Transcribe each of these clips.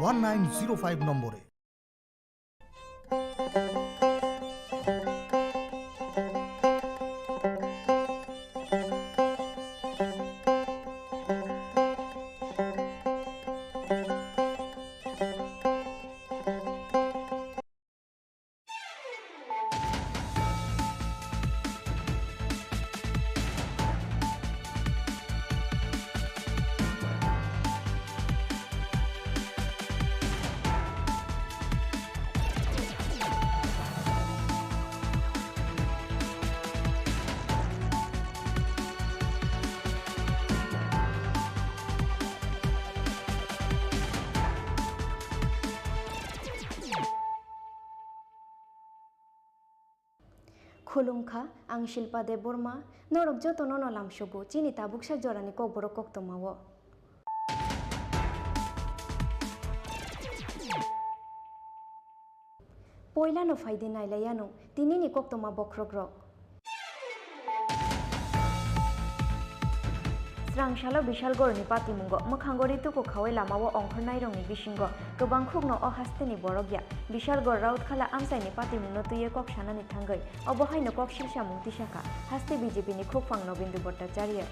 1905 নম্বরে। खुलुमखा आं शिल्पा देव बर्मा नरक जतन नलाम सबु चिनि ताबुक सा जरानि कबर कक्तमाव पयला नो फायदे नायलायानो तिनिनि कक्तमा बख्रग्रक स्रांशालो बिशालगड़नि पातिमुंग मोखांगरि तुकु खावे लामावो अंखर नायरंनि बिसिंग गोबां खुगनो अहास्तेनि बरगया बिशालगड़ राउतखाला आमसाइनि पातिमुंनो तुये कक्सानानि थांगै अबहायनो कक्सिलसा मुंतिसाखा हास्ते बीजेपीनि खुगफां नबेन्दु भट्टाचार्य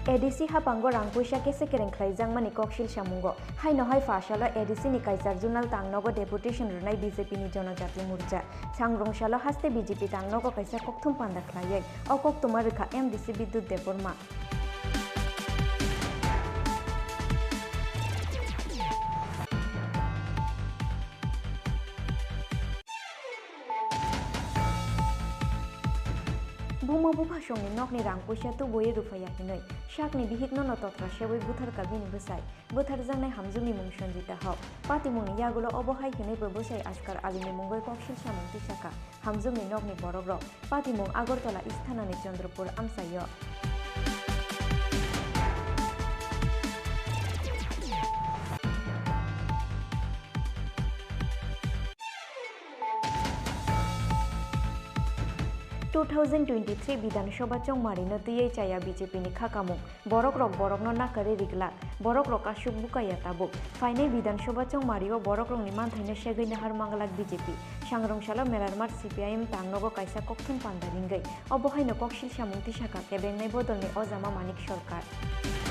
एडीसी हापांगो रांपुइसा केसे केरें ख्लाइजां मानि कक्सिल सामुंगो हाइनो हाइ फाशालो एडीसी नि काइजार जुनाल तांनगो डेपुटेशन रुनाय बीजेपी नि जनजाति मोर्चा सांग्रंशालो हास्ते बीजेपी तांनगो काइसा कक्थुम पान्दा ख्लायै अ कक्तुमा रेखा एमडीसी विद्युत देबरमा बुमा बुफा संनि नकनि रांपुइसा तुबुयै रुफायाखिनै शाकनि बिहिकनो नतत्रा सेवै बुथार काबिनि बसाय बुथार जानाय हामजुनि मुं सन्जिता हाव पाति मुंनि यागुलो अबहाय हिनैबो बसाय आस्कार आलिनि मुंगै कक्सिल सामुंति साखा हामजुनि नकनि बरग्र पाति मुं आगरतला इस्थानानि चन्द्रपुर आमसाय टू 2023 विधानसभा चौमारी नतुयै चाया बीजेपी नि खाकामुं बरक रक नाकारे रिगला बरक रक आसुक बुकाया ताबुक फाइनै विधानसभा चौमारिओ बरक रकनि मानथाइनो सेगैनो हारमांगलाक बीजेपी सांग्रंशालो मेलारमार सीपीआईएम तांनगो काइसा कक्थुम पान्दा रिंगै अबहायनो कक्सिल सामुंति साखा केबेंनाय बदलनि अजामा मानिक सरकार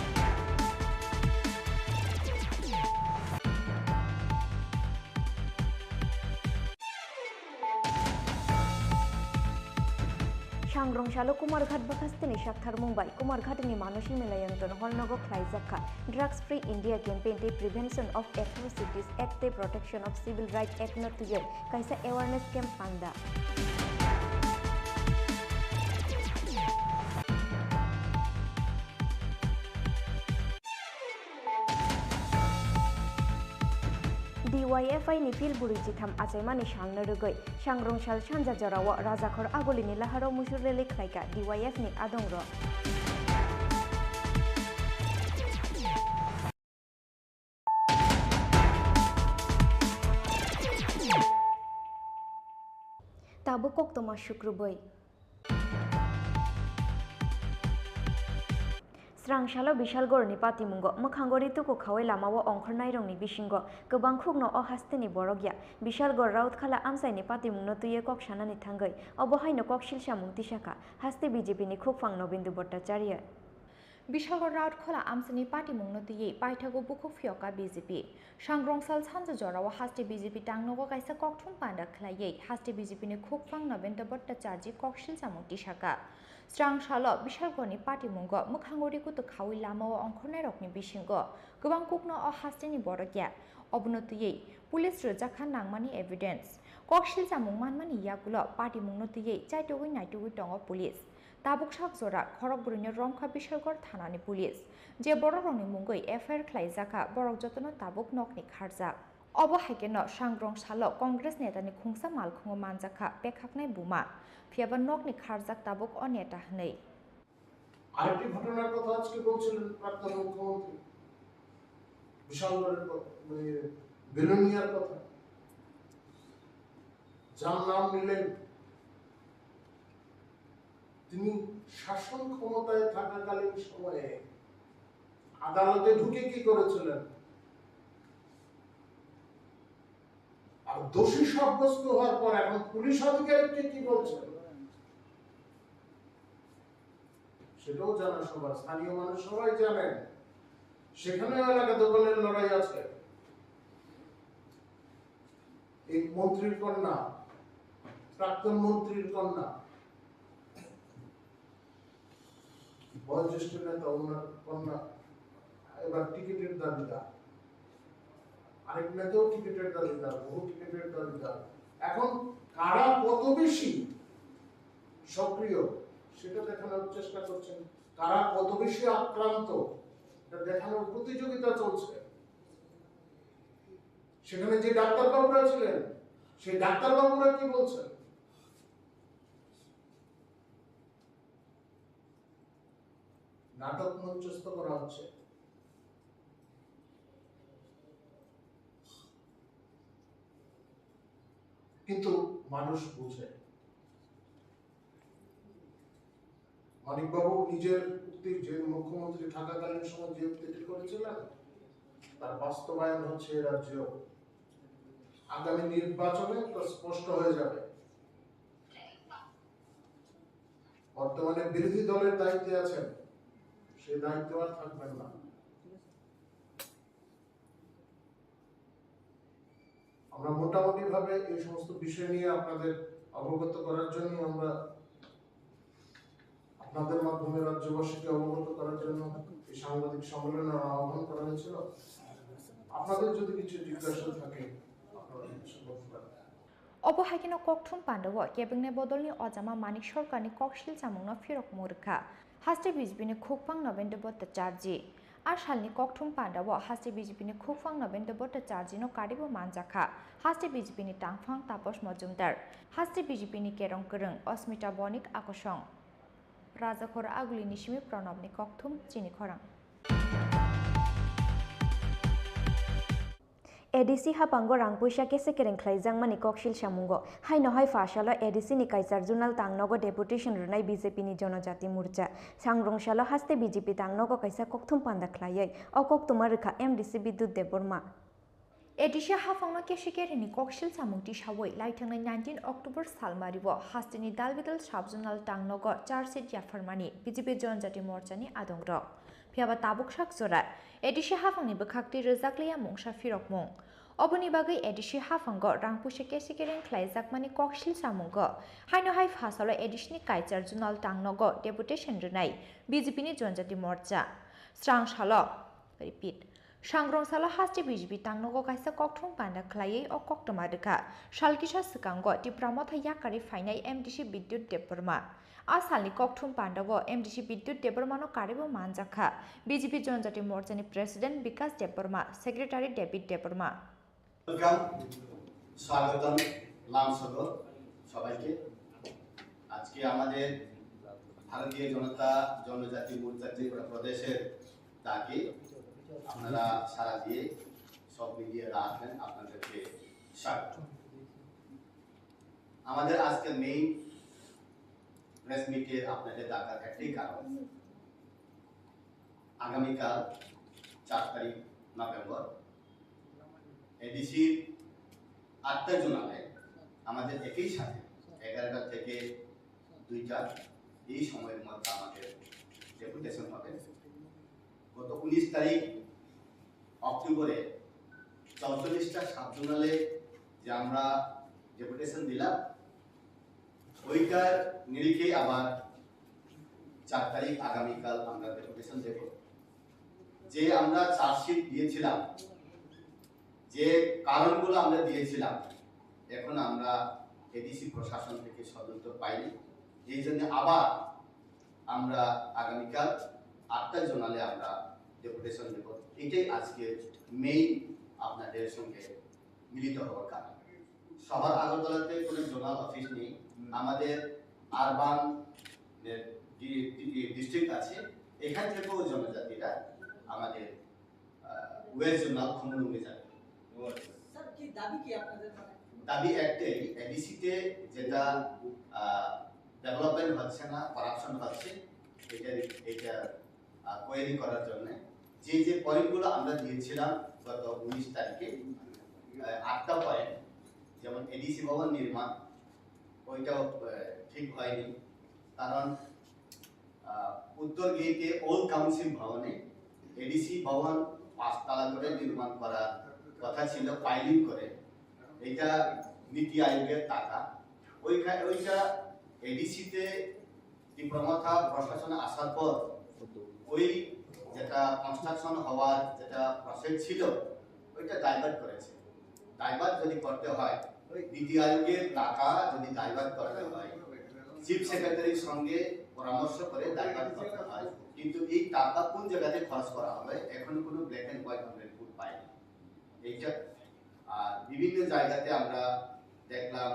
सांग्रंशालो कुमारघाट बाखास्तेनि शाकथार मुंबाई कुमारघाटनि मानुषी मेलायंतन हलनगो ख्लाइजाखा ड्रग्स फ्री इंडिया कैंपेन ते प्रिवेंशन ऑफ एट्रोसिटीज एक्ट ते protection of civil right act न तुये काइसा अवेयरनेस कैंप पांदा DYFI नि फिलबुरि जिथाम आचाइमानि सालनो रुगै सांग्रंशाल सानजा जराव राजाखर आगलिनि लाहाराव मुसुर रेलि ख्लाइका DYF नि आदंर ताबो कक्तमा शुक्रबै स्रांशालो बिशालगड़नि पातिमुंग मोखांगरि तुकु खावे लामावो अंखर नायरंनि बिसिंग गोबां खुगनो अहास्तेनि बरगया बिशालगड़ राउतखाला आमसाइनि पातिमुंनो तुये कक्सानानि थांगै अबहायनो कक्सिलसा मुंतिसाखा हास्ते बीजेपी नि खुगफां नबेन्दु भट्टाचार्य बिशालगड़ राउतखाला आमसाइनि पातिमुंनो तुये पाइथागो बुखु फियका बीजेपी सांग्रंसाल सानजा जराव हास्ते बीजेपी तांनगो काइसा कक्थुम पान्दा ख्लायै हास्ते बीजेपी नि खुगफां नबेन्दु भट्टाचार्य कक्सिलसा मुंतिसाखा स्रांशालो बिशालगड़नि पातिमुंग मोखांगरि कुतु खावै लामाव अंखरनाय रकनि बिसिंग गोबां कुकनो अहास्तेनि बरगया अबनतुयै पुलिस रोजाखा नांमानि एभिडेन्स कक्सिलसा मुंमानमानि यागुलो पातिमुंनो तुयै चाइटुगै नाइटुगै दङ पुलिस ताबुक साक जरा खरगबुरिनि रंखा बिशालगड़ थानानि पुलिस जे बररंनि मुंगै एफआईआर ख्लाइजाखा बरक जतन ताबुक नकनि खारजाक अबहायकेनो सांग्रंशालो कांग्रेस नेतानि खुंसा मालखुङो मानजाखा पेखाकनाय बुमा फियाबा नकनि खारजाक ताबुक अनेता हनै আরেকটি ঘটনার কথা আজকে বলছিলেন প্রাক্তন মুখ্যমন্ত্রী বিশালগড়ের কথা মানে বেলুনিয়ার কথা যার নাম নিলেন, তিনি শাসন ক্ষমতায় থাকাকালীন সময়ে আদালতে ঢুকে কি করেছিলেন, আর দোষী সাব্যস্ত হওয়ার পর এখন পুলিশ আধিকারিককে কি বলছেন সেটাও জানা সবার, স্থানীয় মানুষ সবাই জানেন। সেখানে এলাকা দখলের লড়াই আছে। এই মন্ত্রীর কন্যা, প্রাক্তন মন্ত্রীর কন্যা, বয়োজ্যেষ্ঠ নেতা ওনার কন্যা এবার টিকিটের দাবিদার, আরেক নেতাও টিকিটের দাবিদার, বহু টিকিটের দাবিদার। এখন কারা কত বেশি সক্রিয় সেটা দেখানোর চেষ্টা করছেন, কারা কত বেশি আক্রান্ত এটা দেখানোর প্রতিযোগিতা চলছে। সেখানে যে ডাক্তারবাবুরা ছিলেন সেই ডাক্তারবাবুরা কি বলছেন, নাটক মঞ্চস্থ করা হচ্ছে। কিন্তু মানুষ বুঝে। মানিকবাবু নিজের উক্তি, যে মুখ্যমন্ত্রী থাকাকালীন সময় যে উক্তিটি করেছিলেন তার বাস্তবায়ন হচ্ছে এ রাজ্যে। আগামী নির্বাচনে তো স্পষ্ট হয়ে যাবে। বর্তমানে বিরোধী দলের দায়িত্বে আছেন, সেই দায়িত্ব আর থাকবেন না। আমরা মোটামুটি ভাবে এই সমস্ত বিষয় নিয়ে আপনাদের অবগত করার জন্য, আমরা আপনাদের মাধ্যমে রাজ্যবাসীকে অবগত করার জন্য এই সাংবাদিক সম্মেলনের আহ্বান করা হয়েছিল। আপনাদের যদি কিছু জিজ্ঞাসা থাকে আপনারা কিছু বলতে পারেন। অবহাগিন ককঠুম পাণ্ডব কেবেংনে বদলনি অজামা মানিক সরকারনি ককশিল চামুংনা ফিরক মুরখা হাস্তে বিজেপিনি খুকপাং নবেন্দ্র ভট্টাচার্য আর সালনি ককঠুম পাণ্ডব হাস্তে বিজেপিনি খুকপাং নবেন্দ্র ভট্টাচার্যনো কারিব মানজাখা হাস্তে বিজেপিনি টাংফাং তাপস মজুমদার হাস্তে বিজেপিনি কেরং করং अस्मिता বণিক আকর্ষণ রাজাখর আগুলি নিশিমি প্রণবনি ককঠুম চিনি খরাং। ADC hapango rangpuisa kese kereng khlaijang mani kokshil samungo haino hai fasalo ADC ni kaisar junal tangnogo deputation runai BJP ni jonojati murcha sangrongshalo haste BJP tangnogo kaisa kokthum panda khlaiai o koktuma rikha MDC Bidyut Deborma এডিশে হাফাংনো কেশিকেরিনি ককশিল সামুংটি সাবই লাইথাংনাই 19 October সালমারিব হাস্তিনি দালবিদল সাবজোনাল টাংনগ চার্জশিট জাফারমানি বিজেপি জনজাতি মোর্চানি আদংর ফিয়াবা তাবুক সাক জরা এডিশে হাফাংনি বখাকটি রজাকলিয়া মুংসা ফিরক মুং অবনি বাগৈ এডিশি হাফাঙ্গ রাংপুসে কেশিকেরেন খ্লাইজাকমানি ককশিল সামুঙ্গ হাইনো হাই ফাসালো এডিশনি কাইচার জুনাল টাংনগ ডেপুটেশন রনাই বিজেপিনি জনজাতি মোর্চা স্রাংশাল রিপিট सांग्रंसालो हास्टे बिजेपि टांगनगो काइसा ककठुं पान्दा ख्लायै अ कक्टमा रेखा सालकिसा सिकांग टिप्रामथा याकारि फाइनाय MDC बिद्युत देबबर्मा आ सालनि ककठुं पान्दावो MDC बिद्युत देबबर्मानो कारिबो मानजाखा बिजेपि जनजाति मोर्चानि president Vikas Debbarma secretary David Debbarma welcome, স্বাগতম লামসগো সবাইকে। আজকে আমাদের ভারতীয় জনতা জনজাতি মোর্চা ত্রিপুরা প্রদেশের ডাকে আপনারা সারা দিয়ে সব মিডিয়ারা আসবেন, আপনাদেরকে স্বাগত। আমাদের আজকের মেইন প্রেস মিটে আপনাদের ডাকার একটাই কারণ, আগামীকাল 4 তারিখ নভেম্বর এডিসির 8টা জোনালে আমাদের একই সাথে 11টা থেকে 2টা এই সময়ের মধ্যে আমাদের ডেপুটেশন হবে। গত 19 তারিখ অক্টোবরে 44টা সাব জোনালে যে আমরা ডেপুটেশন দিলাম, ওইটার নিরিখে আবার 4 তারিখ আগামীকাল আমরা ডেপুটেশন দেব। যে আমরা চার্জশিট দিয়েছিলাম, যে কারণগুলো আমরা দিয়েছিলাম, এখন আমরা এডিসি প্রশাসন থেকে সদুত্তর পাইনি। এই জন্য আবার আমরা আগামীকাল 8টা জোনালে আমরা ডেপুটেশন দেব। এটাই আজকে মেইন আপনাদের সঙ্গে মিলিত হওয়ার কারণ। শহর আগরতলাতে কোনো জোনাল অফিস নেই, আমাদের আরবান ডিস্ট্রিক্ট আছে, এখান থেকেও জনজাতিরা আমাদের ওয়েস্ট জোনাল খুমুলুঙ্গে যাবে। স্যার কি দাবি কি আপনাদের? দাবি একটাই, এডিসিতে যেটা ডেভেলপমেন্ট হচ্ছে না, করাপশন হচ্ছে, এটা কোয়েরি করার জন্য যে পয়েন্টগুলো আমরা দিয়েছিলাম গত 19 তারিখে, 8টা পয়েন্ট, যেমন এডিসি ভবন নির্মাণ, ওইটাও ঠিক হয়নি। কারণ উত্তর গেটে ওল্ড কাউন্সিল ভবনে এডিসি ভবন 5 তলা করে নির্মাণ করার কথা ছিল, ফাইলিং করে। এটা নীতি আয়োগের টাকা, ওইটা এডিসিতে প্রমথা প্রশাসনে আসার পর ওই যেটা কনস্ট্রাকশন হওয়ার যেটা প্রসেস ছিল ওইটা ডাইভার্ট করেছে। ডাইভার্ট যদি করতে হয়, নীতি আয়োগের টাকা যদি ডাইভার্ট করতে হয়, চিফ সেক্রেটারির সঙ্গে পরামর্শ করে ডাইভার্ট করতে হয়। কিন্তু এই টাকা কোন জায়গাতে খরচ করা হবে এখন কোনো ব্ল্যাক এন্ড হোয়াইট রিপোর্ট পাইনি। এইটা বিভিন্ন জায়গাতে আমরা দেখলাম,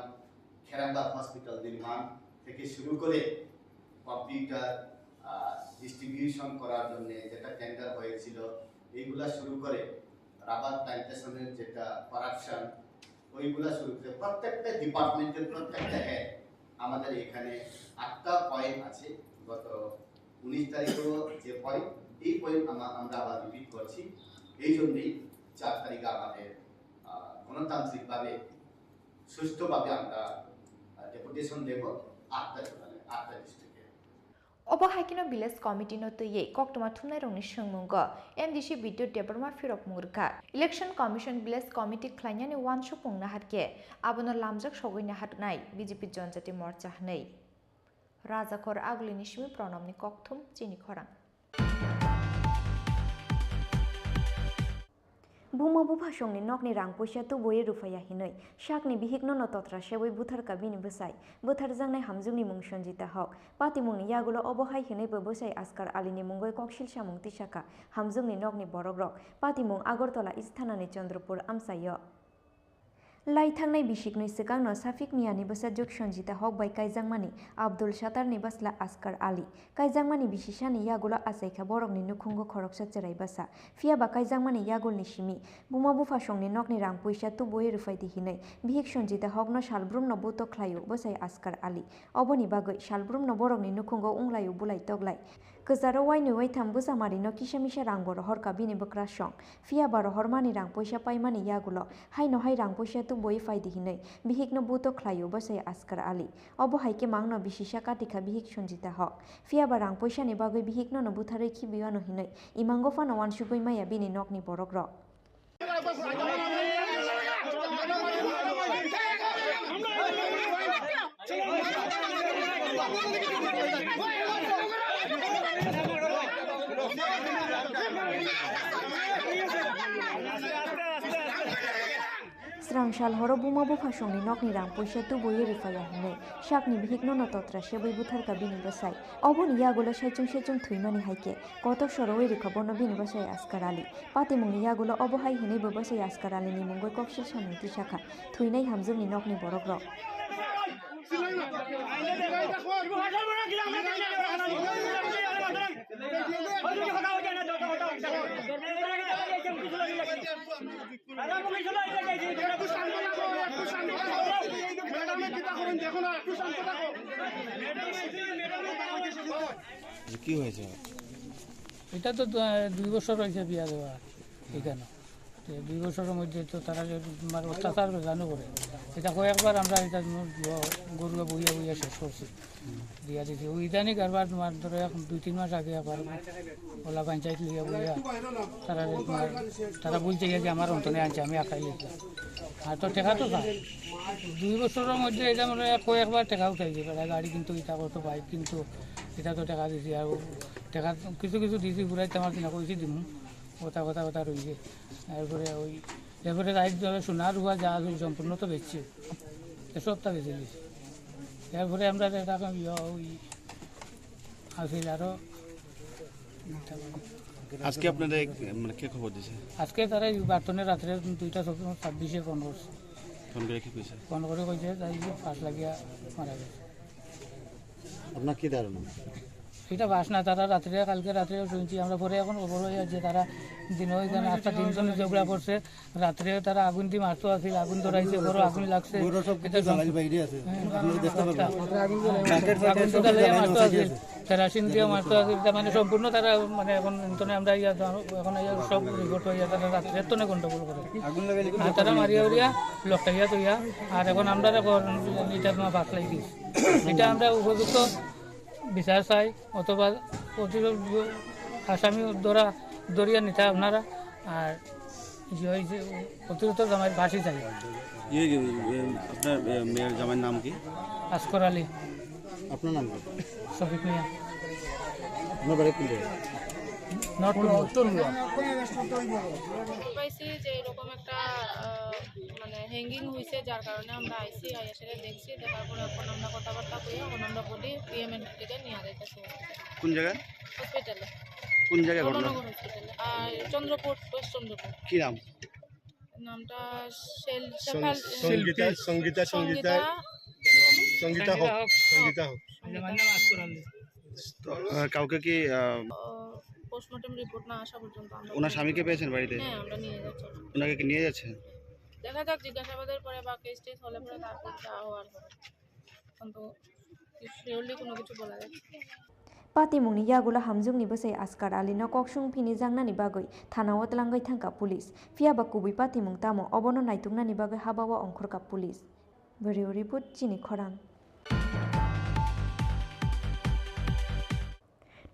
খেরামবাগ হসপিটাল নির্মাণ থেকে শুরু করে কম্পিউটার ডিস্ট্রিবিউশন করার জন্য যেটা টেন্ডার হয়েছিল, এইগুলা শুরু করে রাবার প্ল্যান্টেশনের যেটা করাপশন, ওইগুলা শুরু করে প্রত্যেকটা ডিপার্টমেন্টের প্রত্যেকটা হেড আমাদের এখানে 8টা পয়েন্ট আছে। গত 19 তারিখেও যে পয়েন্ট, এই পয়েন্ট আমরা আবার রিপিট করছি। এই জন্যই 4 তারিখে আমাদের গণতান্ত্রিকভাবে সুষ্ঠুভাবে আমরা ডেপুটেশন দেব 8টা ডিস্ট্রিক্টে। অবহাইকিনো ভিলেজ কমিটি নতুয়ে কক্টমা থুমনাই রংনি সংমুঙ্গ এমডিসি বিদ্যুৎ দেবরমা ফিরক মুরকা ইলেকশন কমিশন ভিলেজ কমিটি খ্লাইনানি ওয়ানশো পুংনা হাটকে আবনো লামজাক সগৈনা হাটনাই বিজেপি জনজাতি মর্চা হাनै রাজাখর আগুলিনি সিমি প্রণমনি ককথুম চিনি খরাং। बुमाबु भाषंनि नकनि रां पैसा तुबोयै रुफाया हिनै शाकनि बिहिकनो नतत्रा सेबै बुथारका बिनि बोसाय बोथार जांनाय हामजुंनि मुं सन्जिता हक पाति मुंनि यागुलो अबहाय हिनैबो बोसाय आस्कार आलिनि मुंगय ककशिल सामुं तिसाका हामजुंनि नकनि बरग्रक पाति मुं आगरतला इस्थानानि चन्द्रपुर आमसायो लाइथांनाय बिसिकनि सिगांनो साफिक मियानि बोसा जुग सन्जिता हक बाय काइजांमानि आब्दुल सातारनि बासला आस्कार आली काइजांमानि बिसिसानि यागुलो आसाइखा बरकनि नुखुंगो खरकसा चेराय बासा फियाबा काइजांमानि यागुलनि सिमि बुमा बुफासंनि नकनि रां पैसा तुबोयै रुफायदि हिनै बिहिक सन्जिता हकनो सालब्रुमनो बुतो ख्लायो बोसाय आस्कार आली अबनि बागै सालब्रुमनो बरकनि नुखुंगो उंलायो बुलाय तगलाय गोजारो वाइनो वाइथाम बोसामारिनो किसामिसा रां बर हरका बिनि बक्रा सं फियाबा हरमानि रां पैसा पाइमानि यागुलो हाइनो हाइ रां पैसा तुबोयै फायदि हिनै बिहिकनो बुतो ख्लायो बोसाय आस्कार आली अबहायके मांगनो बिसिसा काटिखा बिहिक सन्जिता हक फियाबा रां पैसानि बागै बिहिकनो बुथारै खिबियानो हिनै इमांगो फानो वानसुगै माया बिनि नकनि बरग्रक स्रांसाल हर बुमा बुफासंनि नकनि रां पैसा तुबोयै रुफाया हिनै शाकनि बिहिकनो नतत्रा सेबै बुथारका बिनि बोसाय अबनि यागुलो सेचुं सेचुं थुइमानि हाइके कत सरवै रुखाबनो बिनि बोसाय आस्कार आली पातिमुंनि यागुलो अबहाय हिनैबो बोसाय आस्कार आलिनि मुंगै ककशिल सामुं तिसाका थुइनाय हामजुंनि नकनि बरग्रक কি হয়েছে? এটা তো 2 বছর হয়েছে বিয়া দেওয়া এখানে 2 বছরের মধ্যে তো তারা অত্যাচার জানো করে এটা কয়েকবার আমরা এটা গরু বইয়া বইয়া শেষ করছি দিয়া দিচ্ছি ওই ইদানিক একবার তোমার ধরো এখন 2-3 মাস আগে একবার ওলা পঞ্চায়েত লিয়া বইয়া তারা বলছে যে আমার অন্তনে আনছে আমি একাই লিখলাম আর তো টেকা তো পাই 2 বছরের মধ্যে এটা মানে কয়েকবার টেকা উঠাইছে গাড়ি কিন্তু এটা করতো বাইক কিন্তু এটা তো টেকা দিছি আর টেকা কিছু কিছু দিছি ঘুরাইতে আমার দিনা কইছি দিম কথা রয়েছে এরপরে রাইটভাবে সোনার রুয়া যা সম্পূর্ণ তো বেচছে এসবটা বেঁচে দিয়েছে এরপরে আমরা এটা ওই আসিল আরও আজকে আপনারা মানে কে খবর দিয়েছে? আজকে তারা বার্তনে রাত্রে 2:26 ফোন করছে ফোন করে কি কইছে? ফোন করে কইছে তাই 5 লাগিয়া মারা গেছে। আপনার কি ধারণা? এটা বাস না, তারা রাত্রে কালকে রাত্রেও শুনছি আমরা, পরে এখন খবর হয়ে যে তারা দিনও এখানে 8টা 3 ঝগড়া করছে, রাত্রে তারা আগুন দিয়ে মারতো আছে, আগুন ধরাইছে, বড় আগুন লাগছে, কেরাসিন দিয়ে মারতো আছে, এটা মানে সম্পূর্ণ তারা মানে এখন আমরা এখন সব রিপোর্ট হইয়া তারা রাত্রে তনে গন্ডগোল করে আর তারা মারিয়া উড়িয়া লকটাইয়া তৈয়া, আর এখন আমরা লিটার মা ভাগ লাগি এটা আমরা উপযুক্ত বিচার চাই, অথবা আসামি দরিয়া নিতে আপনারা, আর অতিরিক্ত জামাই ফাঁসি চাই। আপনার মেয়ের জামাইয়ের নাম কি? আসকর আলী। আপনার নাম কি? শফিক মিয়া। আপনার বাড়ি কোন জায়গায়? পাইছি যে এরকম একটা মানে হ্যাঙ্গিং হয়েছে, যার কারণে আমরা আইসি আইএসএ দেখছি, দেখার পরে এখন আমরা কথাবার্তা কই, এখন আমরা বলি পিএমএন থেকে নিয়ে যাইতেছে কোন জায়গায়? হসপিটালে। কোন জায়গায় ঘটনা? রমনগর হসপিটালে। আর চন্দ্রপুর, ওয়েস্ট চন্দ্রপুর। কি নাম? নামটা সঙ্গীতা হক। কাউকে কি পোস্টমর্টম রিপোর্ট না আসা পর্যন্ত আমরা ওনার স্বামীকে পেয়েছেন বাড়িতে? হ্যাঁ, আমরা নিয়ে যাচ্ছি। ওনাকে কি নিয়ে যাচ্ছেন? দেখা যাক, জিজ্ঞাসাবাদের পরে বা কেস টেস হলে পরে তারপর যা হওয়ার হবে, কিন্তু শিওরলি কোনো কিছু বলা যাচ্ছে না। Patimungni yagula hamjungni bosai Askar Ali no koksung phini jangnani bagoi thanao tlangai thangka pulis fiaba kubi patimung tamo obono naitungnani bagoi habawa ongkhorka pulis video report chini khorang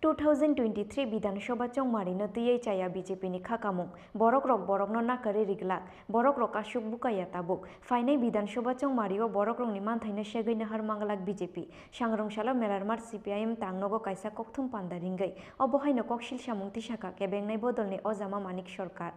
2023 বিধানসভা চংমারিনো তিয়ে চায়া বিজেপি নি খাকামুং borok rok no nakare riglak borok rok asuk bukaya tabuk fainai বিধানসভা চংমারিও borok rok ni manthaina segaina har mangalak BJP sangrongshalo melarmar CPIM tangnogo kaisa kokthum pandaringai obohaino koksil samungti saka kebengnai bodolni ojama manik sarkar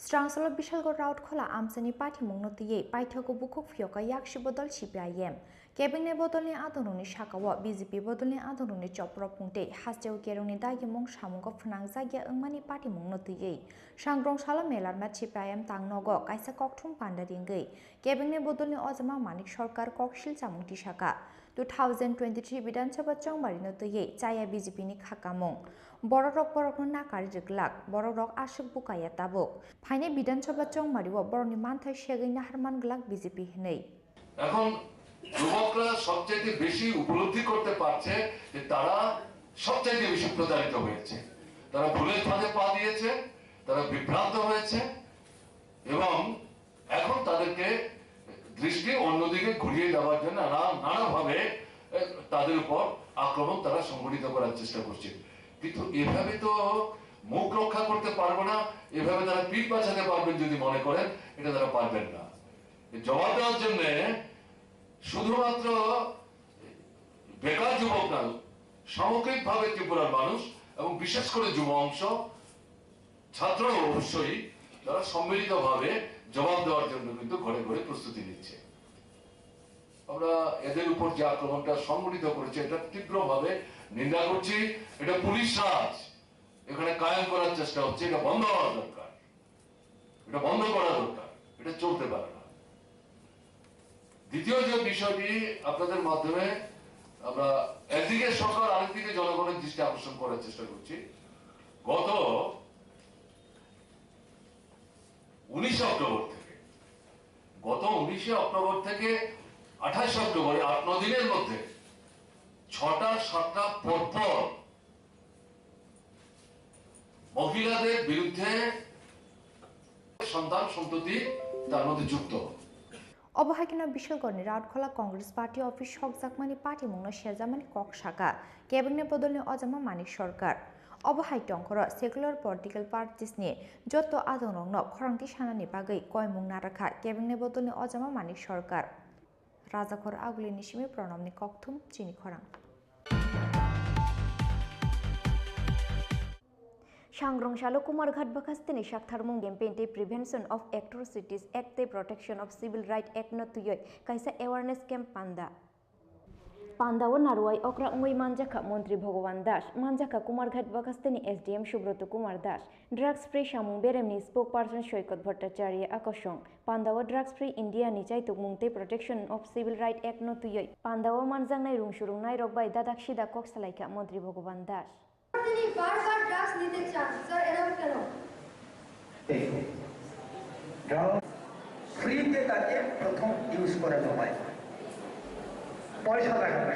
Strangsalo Bishalgor Rout Khola Amsani Party Mungnotiye Paithago Bukuk Fioka Yakshi Bodol CPIM Kebengne Bodolni Adonuni Shakawa BJP Bodolni Adonuni Chopro Pungte Hasteu Keruni Dagimong Shamungo Phnangzagia Engmani Party Mungnotiye Shangrong Shala Melarmat CPIM Tangnogo Kaisa Kokthum Pandaringai Kebengne Bodolni Ojama Manik Sarkar Kokshil Samungti Shaka 2023 Bidansabha Chongmarino Tiye Chaya BJP ni Khakamung Borok no nakari riglak borok asuk bukaya tabuk ফাইনে বিধানসভা চংমারিও বরনি মানথাই সেগাইনা Hermann Glück BJP নেই। এখন যুবকরা সবচেয়ে বেশি উপলব্ধি করতে পারছে যে তারা সবচেয়ে বেশি প্রতারিত হয়েছে, তারা ভুলের ফাঁদে পা দিয়েছে, তারা বিভ্রান্ত হয়েছে এবং এখন তাদেরকে দৃষ্টি অন্যদিকে ঘুরিয়ে দেওয়ার জন্য নানাভাবে তাদের উপর আক্রমণ তারা সংগঠিত করার চেষ্টা করছে। কিন্তু এভাবে তো মুখ রক্ষা করতে পারবো না, এভাবে তারা পিঠ বাঁচাতে পারবেন যদি মনে করেন, এটা তারা পারবেন না। জবাব দেওয়ার জন্য শুধুমাত্র বেকার যুবক না, সামগ্রিকভাবে ত্রিপুরার মানুষ এবং বিশেষ করে যুব অংশ, ছাত্র অবশ্যই তারা সম্মিলিতভাবে জবাব দেওয়ার জন্য কিন্তু ঘরে ঘরে প্রস্তুতি নিচ্ছে। আমরা এদের উপর যে আক্রমণটা সংগঠিত করেছে এটা তীব্রভাবে নিন্দা করছি। এটা পুলিশ রাজ এখানে কায়েম করার চেষ্টা হচ্ছে, এটা বন্ধ হওয়া দরকার, এটা বন্ধ করা দরকার, এটা চলতে পারে না। দ্বিতীয় যে বিষয়টি আপনাদের মাধ্যমে আমরা একদিকে সরকার আরেকদিকে জনগণের দৃষ্টি আকর্ষণ করার চেষ্টা করছি। গত 19 অক্টোবর থেকে 28 অক্টোবর 8-9 দিনের মধ্যে 6টা-7টা পরপর মহিলাদের বিরুদ্ধে সন্তান সন্ততি তার মধ্যে যুক্ত। অবহাকিনা বিশালগড়নি রাউটখোলা কংগ্রেস পার্টি অফিস হকজাকমানি পার্টি মুংনো শেরজামানি কক শাখা কেবিনে বদলনি অজামা মানিক সরকার অবহাই টংকর সেকুলার পলিটিক্যাল পার্টিস নিয়ে যত আদনং খরংতি সানানি বাগৈ কয়মুং নারাখা কেবিনে বদলনি অজামা মানিক সরকার রাজাখর আগুলি নিশিমি প্রণবনি ককথুম চিনি খরাং Sangrongshalo Kumarghat Bakastini Shaktharmung Campaign Prevention of Atrocities Act Protection of Civil Right Act no tuyoi kaisa awareness camp panda পান্দাও নারুয়াই অকরা উঙ্গই মানজাখা মন্ত্রী ভগবান দাস মানজাখা কুমারঘাট বাকাস্তানি SDM Subrata Kumar Das drugs free সামুং বেরেমনি স্পোক পার্সন সৈকত ভট্টাচার্য আকর্ষণ পান্দাও ড্রাগস ফ্রি ইন্ডিয়া নি চাইতুক মুংতে প্রটেকশন অফ সিভিল রাইট এক নতুই পান্দাও মানজাংনাই রুংসুরুংনাই রকবাই দাদাক সিদা কক সালাইখা মন্ত্রী ভগবান দাস তিনি বারবার ড্রাগস নিতে চান স্যার এরকম কেন ফ্রিতে তাকে প্রথম ইউজ করানো হয় পয়সা লাগে না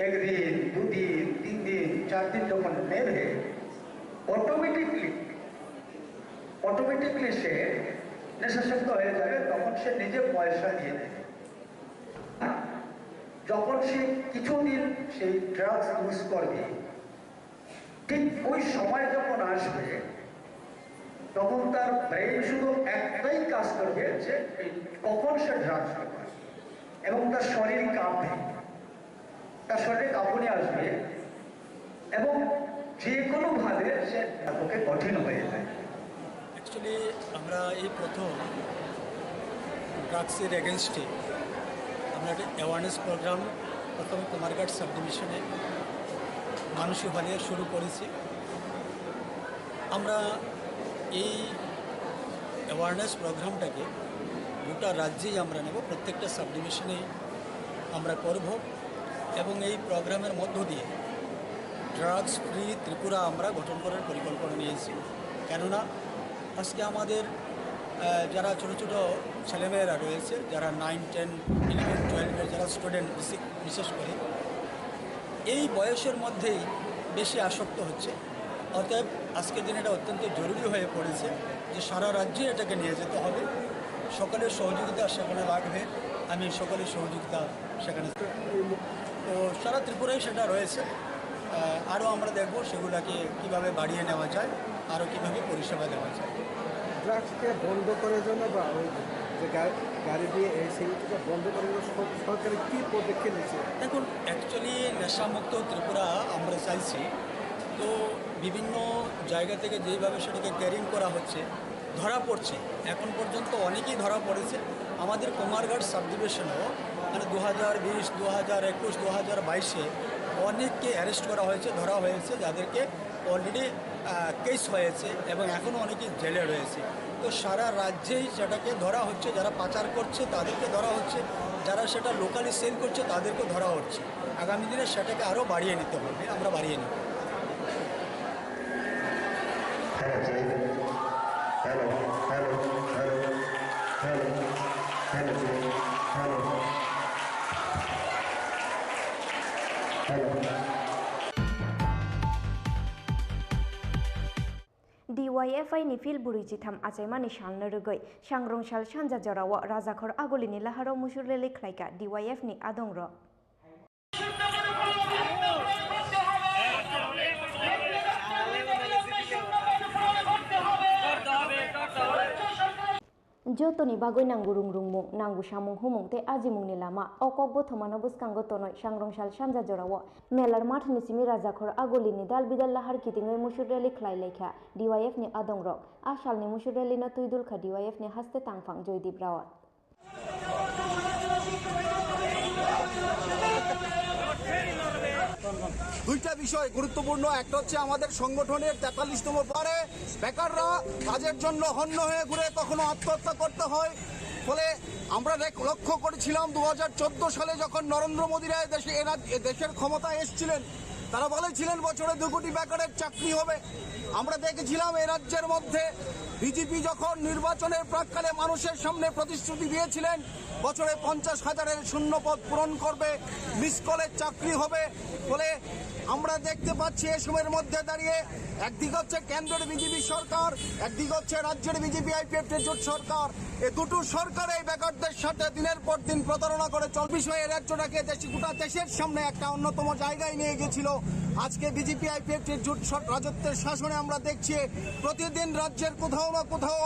একদিন দুদিন 3 দিন 4 দিন যখন নেবে অটোমেটিকলি সে নেশাসক্ত হয়ে যাবে তখন সে নিজে পয়সা দিয়ে দেবে যখন সে কিছুদিন সেই ড্রাগস ইউজ করবে ঠিক ওই সময় যখন আসবে তখন তার ব্রেন শুধু একটাই কাজ করবে যে কখন সে ড্রাগস খাবে এবং তার শরীর কাঁপবে তার শরীরে কাঁপুনি আসবে এবং যে কোনোভাবে সে তাকে কঠিন হয়ে যায়। অ্যাকচুয়ালি আমরা এই প্রথম ড্রাগসের এগেনস্টে আমরা একটা অ্যাওয়ারনেস প্রোগ্রাম প্রথমে কুমারঘাট সাব ডিভিশনে মানসী হলে শুরু করেছি। আমরা এই অ্যাওয়ারনেস প্রোগ্রামটাকে গোটা রাজ্যেই আমরা নেব, প্রত্যেকটা সাব ডিভিশনে আমরা করব এবং এই প্রোগ্রামের মধ্য দিয়ে ড্রাগস ফ্রি ত্রিপুরা আমরা গঠন করার পরিকল্পনা নিয়েছি। কেননা আজকে আমাদের যারা ছোটো ছোটো ছেলেমেয়েরা রয়েছে, যারা 9, 10, 11, 12 যারা স্টুডেন্ট বিশেষ করে এই বয়সের মধ্যেই বেশি আসক্ত হচ্ছে। অতএব আজকের দিনে এটা অত্যন্ত জরুরি হয়ে পড়েছে যে সারা রাজ্যে এটাকে নিয়ে যেতে হবে। সকলের সহযোগিতা সেখানে লাগবে, আমি সকলের সহযোগিতা সেখানে তো সারা ত্রিপুরায় সেটা রয়েছে। আরও আমরা দেখব সেগুলোকে কীভাবে বাড়িয়ে নেওয়া যায়, আরও কীভাবে পরিষেবা দেওয়া যায়। ড্রাগসকে বন্ধ করার জন্য বা ওই যে গাড়ি দিয়ে এই সেগুলোকে বন্ধ করার জন্য সরকারের কী পদক্ষেপ নিচ্ছে? দেখুন, অ্যাকচুয়ালি নেশামুক্ত ত্রিপুরা আমরা চাইছি, তো বিভিন্ন জায়গা থেকে যেইভাবে সেটাকে ক্যারিং করা হচ্ছে ধরা পড়ছে, এখন পর্যন্ত অনেকেই ধরা পড়েছে। আমাদের কুমারঘাট সাব ডিভিশনেও মানে 2020, 2021, 2022-এ অনেককে অ্যারেস্ট করা হয়েছে, ধরা হয়েছে, যাদেরকে অলরেডি কেস হয়েছে এবং এখনও অনেকেই জেলে রয়েছে। তো সারা রাজ্যেই সেটাকে ধরা হচ্ছে, যারা পাচার করছে তাদেরকে ধরা হচ্ছে, যারা সেটা লোকালি সেল করছে তাদেরকে ধরা হচ্ছে। আগামী দিনে সেটাকে আরও বাড়িয়ে নিতে হবে, আমরা বাড়িয়ে নেব। DYFI ni fil buri jitham achaimani shalna rugai sangrongshal sanja jorawa rajakhor agolini laharo musurlele khlaika DYF ni adongro Jotoni bagoi nanggu rungrungmung nanggu samung humung te ajimungni lama okokbo thomano buskango tonoi sangrongshal sanja jorawo melar math ni simi rajakhor agolini dal bidal lahar kitingoi musurreli khlai lekha DYF ni adongrok ashal ni musurreli na tuidul kha DYF ni haste tangphang joydip rawat দুইটা বিষয় গুরুত্বপূর্ণ। একটা হচ্ছে আমাদের সংগঠনের 43তম পরে বেকাররা কাজের জন্য হন্য হয়ে ঘুরে কখনো আত্মহত্যা করতে হয়। ফলে আমরা লক্ষ্য করেছিলাম 2014 সালে যখন নরেন্দ্র মোদীরা দেশের ক্ষমতায় এসেছিলেন, তারা বলেছিলেন বছরে 2 কোটি বেকারের চাকরি হবে। আমরা দেখেছিলাম এই রাজ্যের মধ্যে বিজেপি যখন নির্বাচনের প্রাক্কালে মানুষের সামনে প্রতিশ্রুতি দিয়েছিলেন বছরে 50,000-এর শূন্যপদ পূরণ করবে, মিস কলের চাকরি হবে। ফলে আমরা দেখতে পাচ্ছি এই সময়ের মধ্যে দাঁড়িয়ে একদিকে হচ্ছে কেন্দ্রের বিজেপি সরকার, একদিকে হচ্ছে রাজ্যের বিজেপি আইপিএফ জোট সরকার। এই দুটো সরকার এই বেকারদের সাথে দিনের পর দিন প্রতারণা করে বিষয়ে রাজ্যটাকে গোটা দেশের সামনে একটা অন্যতম জায়গায় নিয়ে গেছিল। আজকে বিজেপি আইপিএফ জোট রাজত্বের শাসনে আমরা দেখছি প্রতিদিন রাজ্যের কোথাও না কোথাও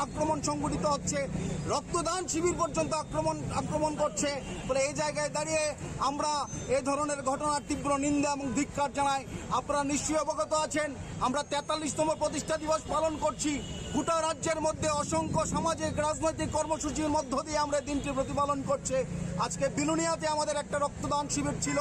আক্রমণ সংঘটিত হচ্ছে, রক্তদান শিবির পর্যন্ত আক্রমণ করছে। ফলে এই জায়গায় দাঁড়িয়ে আমরা এই ধরনের ঘটনার তীব্র নিন্দা এবং ধিক্কার জানাই। আপনারা নিশ্চয়ই অবগত আছেন আমরা 43তম প্রতিষ্ঠা দিবস পালন করছি। গোটা রাজ্যের মধ্যে অসংখ্য সামাজিক রাজনৈতিক কর্মসূচির মধ্য দিয়ে আমরা দিনটি প্রতিপালন করছে। আজকে বিলুনিয়াতে আমাদের একটা রক্তদান শিবির ছিল,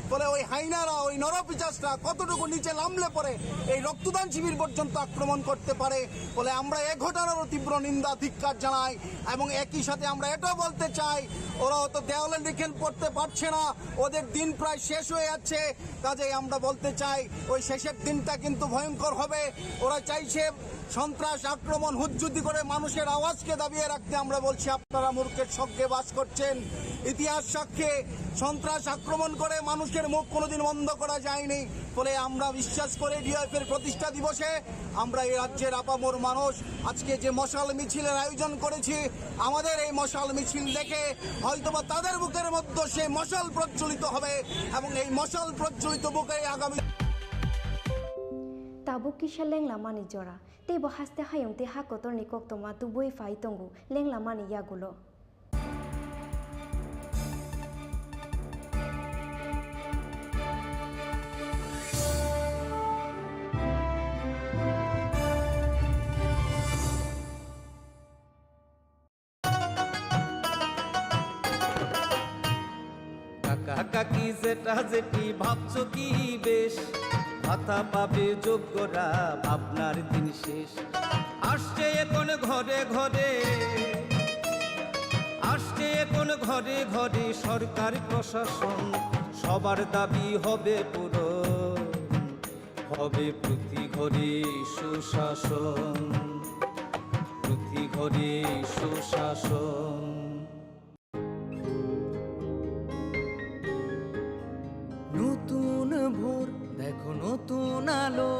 ফলে ওই হাইনারা, ওই নরপিচাসরা কতটুকু নিচে নামলে পরে এই রক্তদান শিবির পর্যন্ত আক্রমণ করতে পারে। ফলে আমরা এ ঘটনারও তীব্র নিন্দা ধিক্কার জানাই এবং একই সাথে আমরা এটাও বলতে চাই, ওরা হয়তো দেওয়ালে লিখেন পড়তে পারছে না, ওদের দিন প্রায় শেষ হয়ে যাচ্ছে। কাজেই আমরা বলতে চাই ওই শেষের দিনটা কিন্তু ভয়ঙ্কর হবে। ওরা চাইছে সন্ত্রাস, আক্রমণ, হুজ্জুতি করে মানুষের আওয়াজকে দাবিয়ে রাখতে। আমরা বলছি আপনারা মূর্খের স্বর্গে বাস করছেন। ইতিহাস সাক্ষ্যে সন্ত্রাস আক্রমণ করে মানুষের মুখ কোনোদিন বন্ধ করা যায়নি। ফলে আমরা বিশ্বাস করে ডিওএফ এর প্রতিষ্ঠা দিবসে আমরা এই রাজ্যের আপামর মানুষ আজকে যে মশাল মিছিলের আয়োজন করেছি, আমাদের এই মশাল মিছিল দেখে হয়তোবা তাদের বুকের মধ্যে সেই মশাল প্রজ্বলিত হবে এবং এই মশাল প্রজ্বলিত বুকে আগামী tabuk kisha lenglamani jora te bo haste hayung te hakotor ni koktoma tu boi fai tongu lenglamani yagulo কাকি যেটা যেটি ভাবছো কি বেশ, ভাতা পাবে যোগ্যরা আপনার দিন শেষ। আসছে এখন ঘরে ঘরে, আসছে এখন ঘরে ঘরে সরকার প্রশাসন, সবার দাবি হবে পূরণ, হবে প্রতি ঘরে সুশাসন, প্রতি ঘরে সুশাসন। নতুন ভোর দেখো নতুন আলো,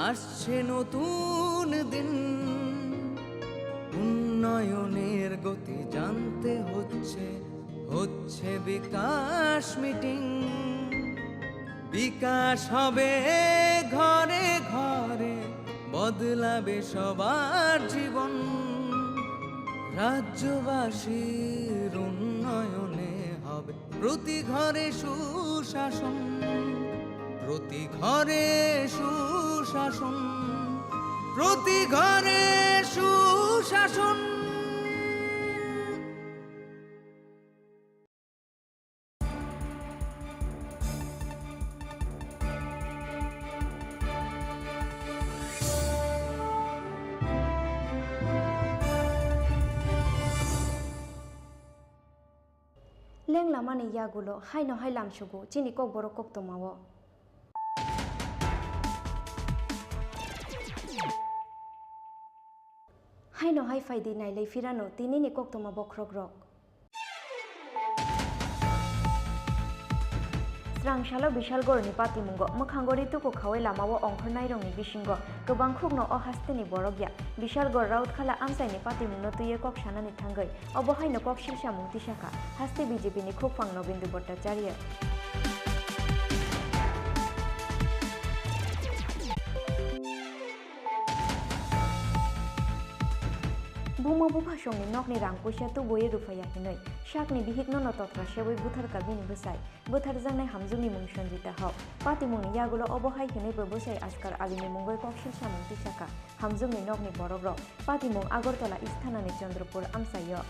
আসছে নতুন দিন, উন্নয়নের গতি জানতে হচ্ছে, হচ্ছে বিকাশ মিটিং। বিকাশ হবে ঘরে ঘরে, বদলাবে সবার জীবন, রাজ্যবাসীর উন্নয়নে হবে প্রতি ঘরে সুশাসন, প্রতি ঘরে সুশাসন, প্রতি ঘরে সুশাসন। lenglamani yagulo haino hailam shugo chini kok borok kok tomawo haino hai faidi nailei firano tinini kok toma bokrok rok Srangshala Bishalgor ni Patimungo, Makhangori tuko khawai lamawo ongkhornai rongni bisingo, gobang khukno o hasteni borogya, Bishalgor raut khala amsai ni Patimungno tuye kok shanani thangai, obohai no kok shilsha mungti shaka, haste BJP ni khukfang Nobindu Bhattacharya. Buma buha shongni nokni rangpusia tu boye rufaya hinoi shakni bihikno no totra sheboi buthar kabini busai buthar jangnai hamjungni mung Sanjita Hau Patimungni yagulo obohai hinoi bo busai askar alini mungoi kokshil samungti saka hamjungni nokni borogrok Patimung Agartala isthanani Chandrapur amsayo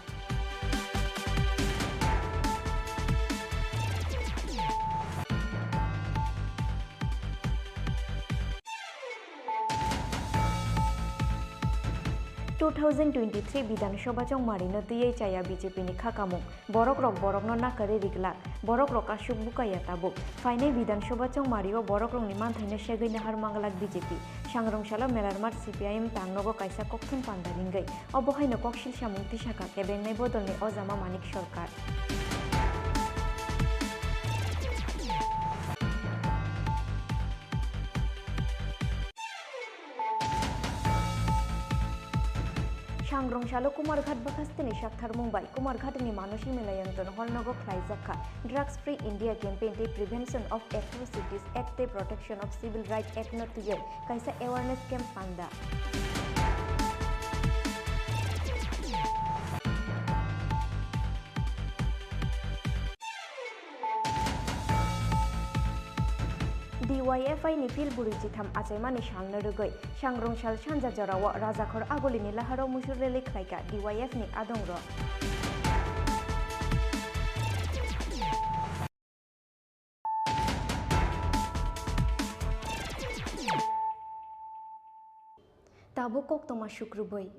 (2023) Bidhan Sabha Chongmari no tiyei chaya BJP ni khakamung borok rok no nakare rigla borok rok asuk bukaya tabuk fainai Bidhan Sabha Chongmari o borok rok ni manthaina segui nahar mangalak BJP Sangrongshalo Melarmat CPIM tangnogo kaisa kokthun panda ringai obohai no kokshil samungti shaka kebengnai bodolni Ojama Manik Sarkar Sangrongshalo Kumarghat Bakhastini Shakthar Mumbai Kumarghatni Manoshi Milayanton Holnogo Khlaijaka Drugs Free India Campaign te Prevention of Atrocities Act te Protection of Civil Rights Act no tuye kaisa awareness camp panda DYFI ni Philburi Chitham Achaimani Shalna Rugai Shangrong Shal Shanja Jorawa Rajakhor Agolini Laharo Musurele Klaika DYF ni Adongro Tabo kok toma Shukrubai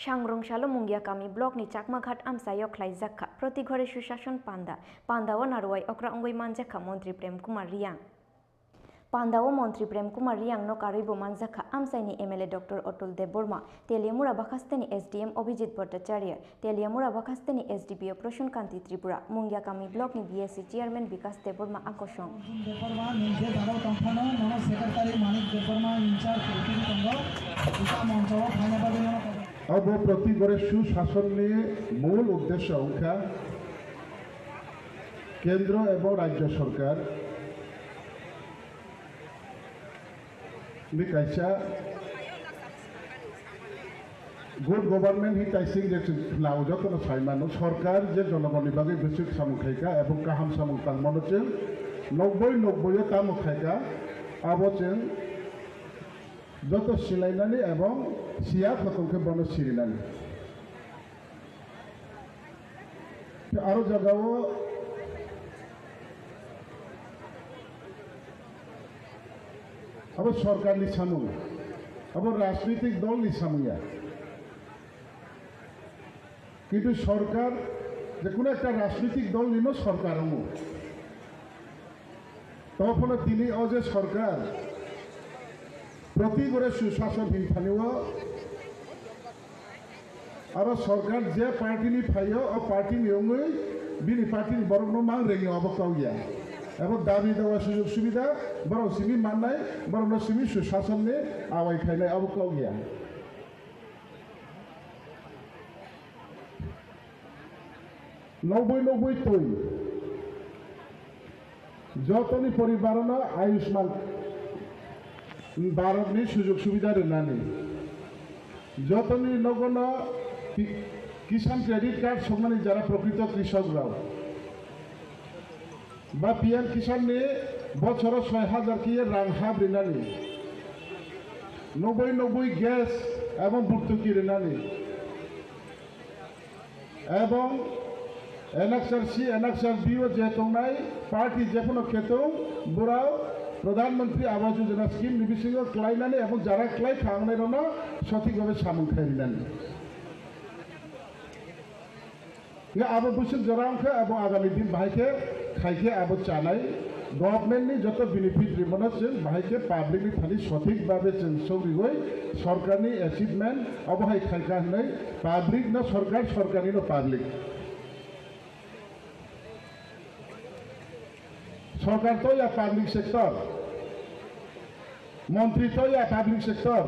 Shangrong Shalo Mungia Kami Blok ni Chakmaghat Amsayo Khlai Jakha Proti Ghore Sushashan Pandao Narwai Okra Ongoi Manjakha Montri Prem Kumar Riang Pandao Montri Prem Kumar Riang no Karibo Manjakha Amsaini MLA Dr. Otul Deborma Teliamura Bakhasteni SDM Obijit Bhattacharya Teliamura Bakhasteni SDPO Proshun Kanti Tripura Mungia Kami Blok ni BSC Chairman Vikas Deborma Akoshong Deborma Ninje Daro Tamphano Nono Secretary Manik Deborma in charge Kiri Tongo Ita Monjo Bhanabadino अब प्रति गरे सुशासन निये मूल उद्देश्य उनका केंद्र एवं राज्य सरकार नि कैसा गुड गवर्नमेंट ही टाइसिंग जे लाउजो तो साइमानो सरकार जे जनगणनि बागै बेसिक सामुखायका एवं काहाम सामुखां मनोजों 90 तामुखायका आबोजों যত সিলাইনানি এবং সিয়া খতমকে বন সিরিনানি আরো জায়গাও আবার সরকারনি সামু আবার রাজনৈতিক দল নি সামুয়া কিন্তু সরকার যে কোনো একটা রাজনৈতিক দল নিল সরকার তখন তিনি অজে সরকার प्रति गरे सुशासन हिंसानियो और सरकार जे पार्टी नि फायो और पार्टी नियमै बिनि पार्टी बरनो मांग रेंगे अबकाव गया एबो दाबी देवा सुजुग सुविधा बरो सिमी माननाय बरो सिमी सुशासन ने आवाय खायनाय अबकाव गया नब्बई तৈ जतनि परिवारनो आयुष्मान भारतनि सुजुग सुविधा रोंनानै जतनि नगन किसान क्रेडिट कार्ड संनानै जारा प्रकृत कृषकराव बा पीएम किसान ने बछर 6000 की रां हाब रोंनानै 90 गैस एवं भर्तुकी रोंनानै एवं एनएक्सआर सी एनएक्सआर बीओ जे दंनाय पार्टी जेखुनु खेतों बुराव प्रधानमंत्री आवास योजना स्कीम निबिसिंग क्लाइनाने एवं जारा क्लाइ खांनाय रनो सठिकभावे सामुखायनानै या आबो बुसुल जरांखो एवं आगामी दिन बाहायके खायके आबो चानाय गभर्नमेंटनि जत बेनिफिट मोनो जों बाहायके पाब्लिकनि थानि सठिकभावे जों सौरिगय सरकारनि अचिभमेन्ट अबहाय खायका होननाय पाब्लिक न सरकार सरकारनि न पाब्लिक सरकार तो या पब्लिक सेक्टर मंत्री तो या पब्लिक सेक्टर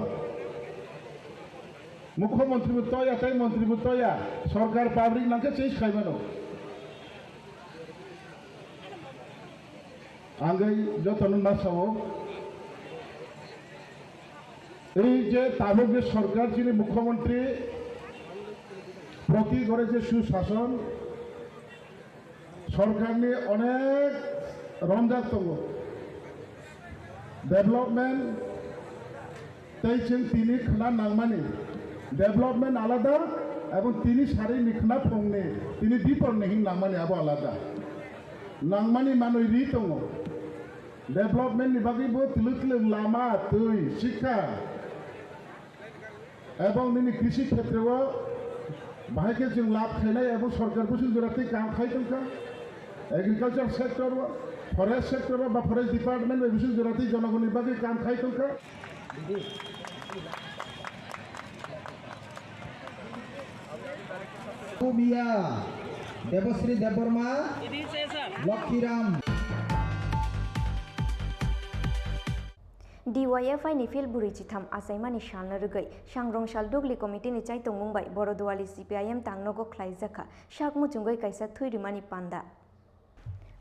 मुख्यमंत्री तो या तय मंत्री तो या सरकार पब्लिक नाके चेंज खाइबानो आंगै जतन नासाओ এই যে তাবকে সরকার যিনি মুখ্যমন্ত্রী প্রতি ঘরে যে সুশাসন সরকার নিয়ে অনেক रंजाक दङ डेभलपमेंट तैजों तिनि खोना नांमानि डेभलपमेंट आलादा एवं तिनि सारि निखना फंनि तिनि दीपर नेहिं नांमानि आबो आलादा नांमानि मानै रि दङ डेभलपमेंट नि बागैबो तिलुतिलु लामा दै शिक्षा एवं निनि कृषि क्षेत्रआव बाहायके जों लाभ खायनाय एवं सरकारखौ जों जराते काम खायदोंखा एग्रिकालचार सेक्टर फरेस्ट सेक्टर बा फरेस्ट डिपार्टमेंट बे बिसोर जराते जनगणनि बागै काम खायदोंखा मिया Devshri Debbarma Laxmiram DYFI ni Philburi Chitham Asaimani Shalna Rugai Shangrong Shal Dugli Committee ni Chaitung Mumbai Borodwali CPIM Tangnogo Khlaijaka Shakmu Chungoi Kaisa Thuirimani Panda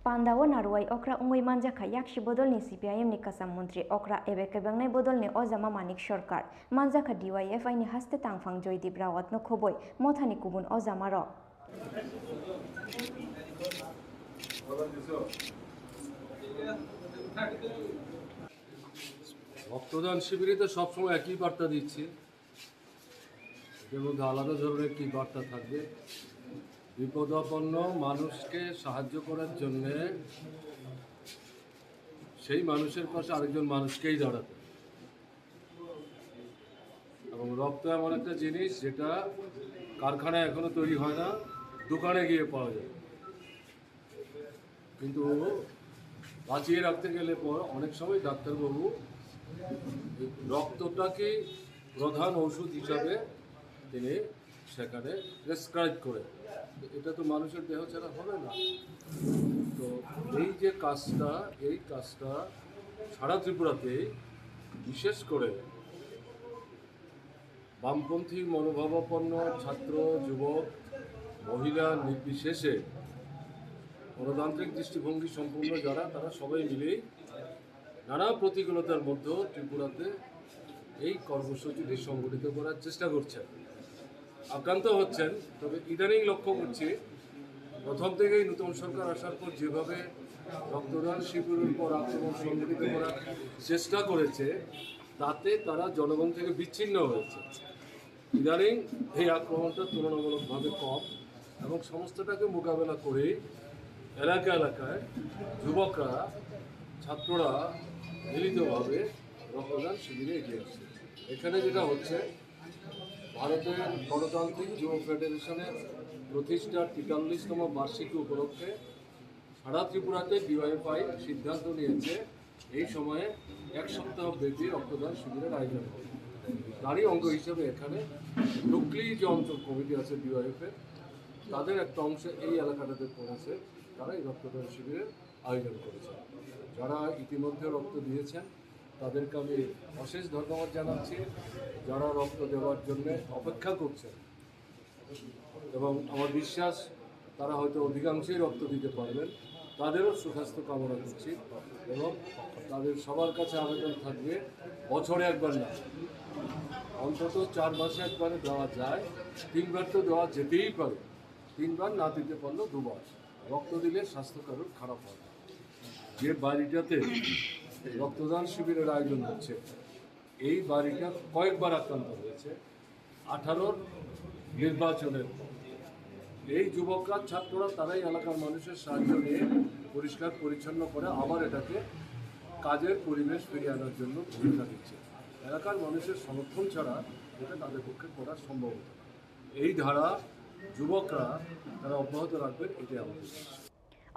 Pandawo Narwai Okra Ungoi Manjakha Yakshi Bodol ni CPIM ni Kasam Mantri Okra Ebekebangnai Bodol ni Ozama Manik Sarkar Manjakha DYFI ni Haste Tangfang Joydip Rawat no Khoboi Mothani Kubun Ozama Ro রক্তদান শিবিরে তো সবসময় একই বার্তা দিচ্ছি, এর মধ্যে আলাদা ধরনের কী বার্তা থাকবে? বিপদাপন্ন মানুষকে সাহায্য করার জন্যে সেই মানুষের পাশে আরেকজন মানুষকেই দাঁড়াতে, এবং রক্ত এমন একটা জিনিস যেটা কারখানায় এখনো তৈরি হয় না, দোকানে গিয়ে পাওয়া যায়। কিন্তু বাঁচিয়ে রাখতে গেলে পর অনেক সময় ডাক্তারবাবু রক্তটাকে প্রধান ওষুধ হিসাবে তিনি সেখানে প্রেসক্রাইব করে। এটা তো মানুষের দেহ ছাড়া হবে না। তো এই যে কাজটা, এই কাজটা সারা ত্রিপুরাতে বিশেষ করে বামপন্থী মনোভাবাপন্ন ছাত্র, যুবক, মহিলা নির্বিশেষে গণতান্ত্রিক দৃষ্টিভঙ্গি সম্পূর্ণ যারা, তারা সবাই মিলেই নানা প্রতিকূলতার মধ্যেও ত্রিপুরাতে এই কর্মসূচিটি সংগঠিত করার চেষ্টা করছেন। আক্রান্ত হচ্ছেন, তবে ইদানিং লক্ষ্য করছি প্রথম থেকেই নতুন সরকার আসার পর যেভাবে রক্তদান শিবিরের পর আক্রমণ সংগঠিত করার চেষ্টা করেছে, তাতে তারা জনগণ থেকে বিচ্ছিন্ন হয়েছে। ইদানিং এই আক্রমণটা তুলনামূলকভাবে কম, এবং সমস্তটাকে মোকাবেলা করেই এলাকা এলাকায় যুবকরা, ছাত্ররা মিলিতভাবে রক্তদান শিবিরে এগিয়ে আসছে। এখানে যেটা হচ্ছে, ভারতের গণতান্ত্রিক যুব ফেডারেশনের প্রতিষ্ঠার ৪৩তম বার্ষিকী উপলক্ষে সারা ত্রিপুরাতে ডিওয়াইএফআই সিদ্ধান্ত নিয়েছে এই সময়ে ১ সপ্তাহ ব্যাপী রক্তদান শিবিরের আয়োজন হবে। তারই অঙ্গ হিসেবে এখানে ডুকলি যে অঞ্চল কমিটি আছে ডিওয়াইএফের, তাদের একটা অংশ এই এলাকাটাতে পড়েছে, তারা এই রক্তদান শিবিরের আয়োজন করেছে। যারা ইতিমধ্যে রক্ত দিয়েছেন তাদেরকে আমি অশেষ ধন্যবাদ জানাচ্ছি। যারা রক্ত দেওয়ার জন্য অপেক্ষা করছেন, এবং আমার বিশ্বাস তারা হয়তো অধিকাংশই রক্ত দিতে পারবেন, তাদেরও সুস্বাস্থ্য কামনা করছি। এবং তাদের সবার কাছে আবেদন থাকবে, বছরে একবার না, অন্তত 4 মাসে একবারে দেওয়া যায়। 3 বার তো দেওয়া যেতেই পারে, 3 বার না দিতে পারলেও 2 বার। রক্ত দিলে স্বাস্থ্য কারোর খারাপ হয় না। যে বাড়িটাতে রক্তদান শিবিরের আয়োজন হচ্ছে, এই বাড়িটা কয়েকবার আক্রান্ত হয়েছে 18-র নির্বাচনের। এই যুবকরা, ছাত্ররা, তারাই এলাকার মানুষের সাহায্য নিয়ে পরিষ্কার পরিচ্ছন্ন করে আবার এটাকে কাজের পরিবেশ ফিরিয়ে আনার জন্য ভূমিকা দিচ্ছে। এলাকার মানুষের সমর্থন ছাড়া এটা তাদের পক্ষে করা সম্ভব হতো না। এই ধারা যুবকরা তারা অব্যাহত রাখবেন, এটাই আমাদের।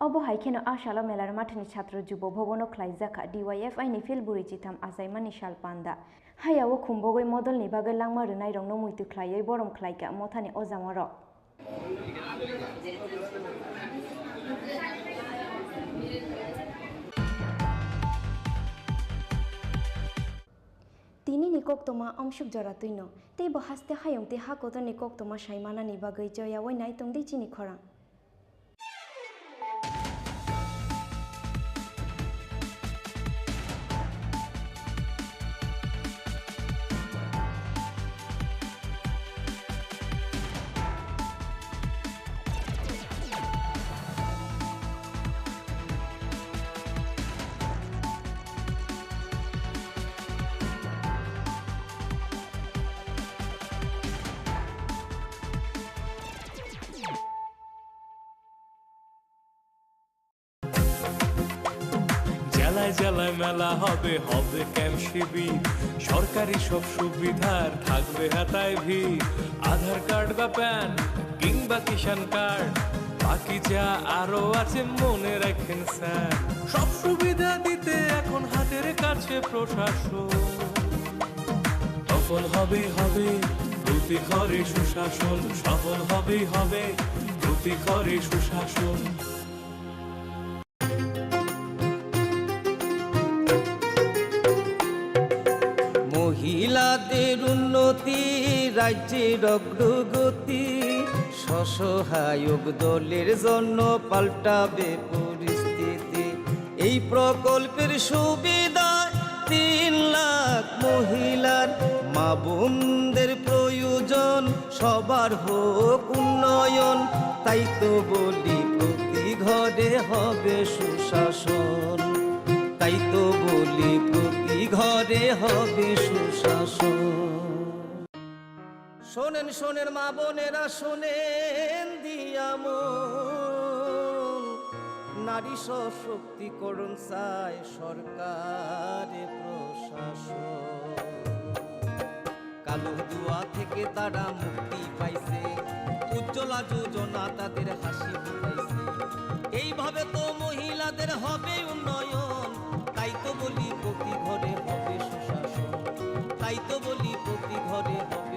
অবহাইখেন আশালা মেলার মাঠনি ছাত্র যুব ভবন খ্লাইজাখা ডিওয়াইএফআই नि फिलबुरि चिथाम आजाइमानि शालपान्दा हायावो खुम्बगै मदल नि बागै लांमा रनाय रंनो मुइतु ख्लायै बरम ख्लाइका मथानि अजामर তিনি নিকক তোমা অংশুক জরা তুইন তে বহাস্তে হায়ংতে হাকত নিকক তোমা সাইমানা नि बागै जयावै नाय तंदि चिनि खरा জেলায় জেলায় মেলা হবে, হবে ক্যাম্প শিবির, সরকারি সব সুবিধার থাকবে হাতায় ভিড়। আধার কার্ড বা প্যান কিংবা কিষাণ কার্ড, বাকি যা আরো আছে মনে রাখেন স্যার। সব সুবিধা দিতে এখন হাতের কাছে প্রশাসন। সফল হবে হবে প্রতি ঘরে সুশাসন, সফল হবে হবে প্রতি ঘরে সুশাসন। মহিলাদের উন্নতি, রাজ্যের অগ্রগতি, স্বসহায়ক দলের জন্য পাল্টাবে পরিস্থিতি। এই প্রকল্পের সুবিধা 3 লাখ মহিলার, মা বোনদের প্রয়োজন সবার হোক উন্নয়ন। তাই তো বলি প্রতি ঘরে হবে সুশাসন, তাই তো বলি প্রতি ঘরে হবে সুশাসন। শোনেন শোনেন মা বোনেরা, শোনেন দিয়া মন, নারী সশক্তিকরণ চায় সরকারে প্রশাসন। কালো দুয়া থেকে তারা মুক্তি পাইছে, উজ্জ্বলা যোজনা তাদের হাসি ফুটাইছে। এইভাবে তো মহিলাদের হবে উন্নয়ন, তাই তো বলি প্রতি ঘরে হবে সুশাসন, তাই তো বলি প্রতি ঘরে হবে